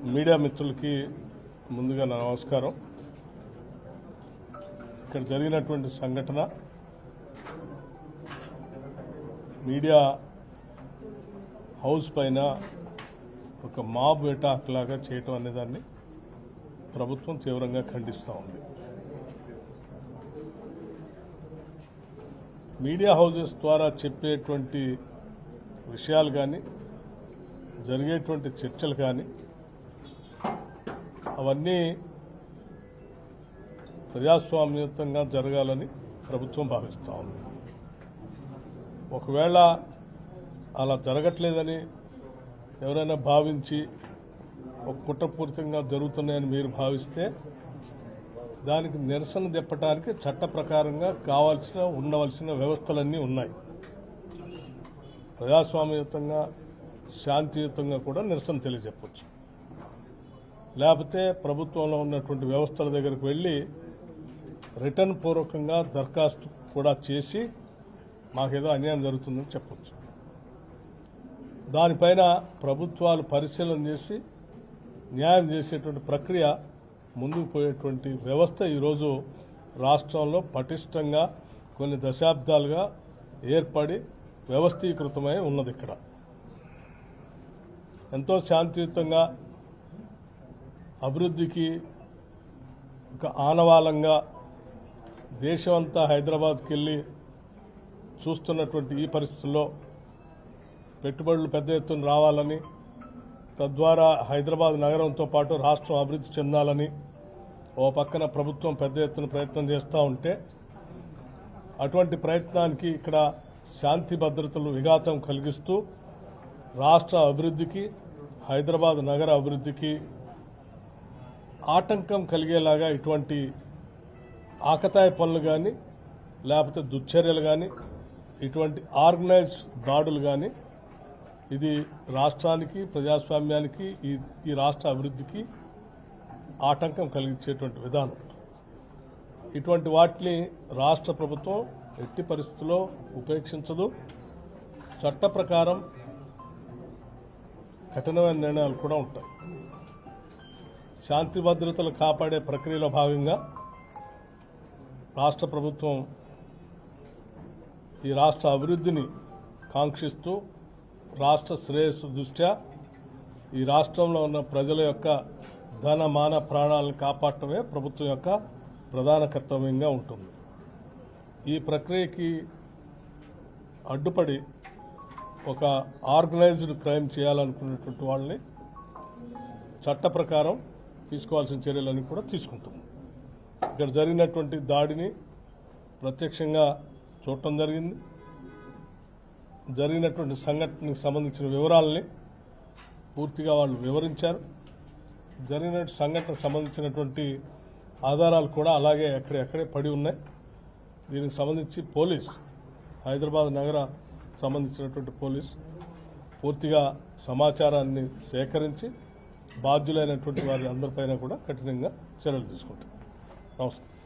Media మిత్రులకి ముందుగా నా నమస్కారం. ఇక్కడ జరిగినటువంటి సంఘటన మీడియా హౌస్ పైన ఒక మాబ్ అటాక్ లాగా చేయటం అనేదాన్ని ప్రభుత్వం తీవ్రంగా ఖండిస్తూ ఉంది. మీడియా హౌసెస్ ద్వారా చెప్పేటువంటి విషయాలు కానీ జరిగేటువంటి చర్చలు కానీ అవన్నీ ప్రజాస్వామ్యయుతంగా జరగాలని ప్రభుత్వం భావిస్తూ ఉంది. ఒకవేళ అలా జరగట్లేదని ఎవరైనా భావించి ఒక కుట్రపూరితంగా జరుగుతున్నాయని మీరు భావిస్తే దానికి నిరసన తెప్పడానికి చట్ట ప్రకారంగా ఉండవలసిన వ్యవస్థలన్నీ ఉన్నాయి. ప్రజాస్వామ్యయుతంగా శాంతియుతంగా కూడా నిరసన తెలియజెప్పచ్చు. లేకపోతే ప్రభుత్వంలో ఉన్నటువంటి వ్యవస్థల దగ్గరకు వెళ్ళి రిటర్న్ పూర్వకంగా దరఖాస్తు కూడా చేసి మాకేదో అన్యాయం జరుగుతుందని చెప్పచ్చు. దానిపైన ప్రభుత్వాలు పరిశీలన చేసి న్యాయం చేసేటువంటి ప్రక్రియ ముందుకు పోయేటువంటి వ్యవస్థ ఈరోజు రాష్ట్రంలో పటిష్టంగా కొన్ని దశాబ్దాలుగా ఏర్పడి వ్యవస్థీకృతమై ఉన్నది. ఇక్కడ ఎంతో శాంతియుతంగా అభివృద్ధికి ఒక ఆనవాళంగా దేశమంతా హైదరాబాద్కి వెళ్ళి చూస్తున్నటువంటి ఈ పరిస్థితుల్లో పెట్టుబడులు పెద్ద ఎత్తున రావాలని, తద్వారా హైదరాబాద్ నగరంతో పాటు రాష్ట్రం అభివృద్ధి చెందాలని ఓ పక్కన ప్రభుత్వం పెద్ద ఎత్తున ప్రయత్నం చేస్తూ ఉంటే, అటువంటి ప్రయత్నానికి ఇక్కడ శాంతి భద్రతలు విఘాతం కలిగిస్తూ రాష్ట్ర అభివృద్ధికి, హైదరాబాద్ నగర అభివృద్ధికి ఆటంకం కలిగేలాగా ఇటువంటి ఆకతాయి పనులు కానీ లేకపోతే దుశ్చర్యలు కానీ ఇటువంటి ఆర్గనైజ్డ్ దాడులు కానీ ఇది రాష్ట్రానికి, ప్రజాస్వామ్యానికి, ఈ రాష్ట్ర అభివృద్ధికి ఆటంకం కలిగించేటువంటి విధానం. ఇటువంటి వాటిని రాష్ట్ర ప్రభుత్వం ఎట్టి పరిస్థితుల్లో ఉపేక్షించదు. చట్ట ప్రకారం కఠినమైన నిర్ణయాలు కూడా ఉంటాయి. శాంతి భద్రతలు కాపాడే ప్రక్రియలో భాగంగా రాష్ట్ర ప్రభుత్వం ఈ రాష్ట్ర అభివృద్ధిని కాంక్షిస్తూ రాష్ట్ర శ్రేయస్సు దృష్ట్యా ఈ రాష్ట్రంలో ఉన్న ప్రజల యొక్క ధన మాన ప్రాణాలను కాపాడటమే ప్రభుత్వం యొక్క ప్రధాన కర్తవ్యంగా ఉంటుంది. ఈ ప్రక్రియకి అడ్డుపడి ఒక ఆర్గనైజ్డ్ క్రైమ్ చేయాలనుకున్నటువంటి వాళ్ళని చట్ట ప్రకారం తీసుకోవాల్సిన చర్యలన్నీ కూడా తీసుకుంటుంది. ఇక్కడ జరిగినటువంటి దాడిని ప్రత్యక్షంగా చూడటం జరిగింది. జరిగినటువంటి సంఘటనకు సంబంధించిన వివరాలని పూర్తిగా వాళ్ళు వివరించారు. జరిగిన సంఘటనకు సంబంధించినటువంటి ఆధారాలు కూడా అలాగే ఎక్కడెక్కడే పడి ఉన్నాయి. దీనికి సంబంధించి పోలీస్, హైదరాబాద్ నగర సంబంధించినటువంటి పోలీస్ పూర్తిగా సమాచారాన్ని సేకరించి బాధ్యులైనటువంటి వారి అందరిపైన కూడా కఠినంగా చర్యలు తీసుకుంటారు. నమస్కారం.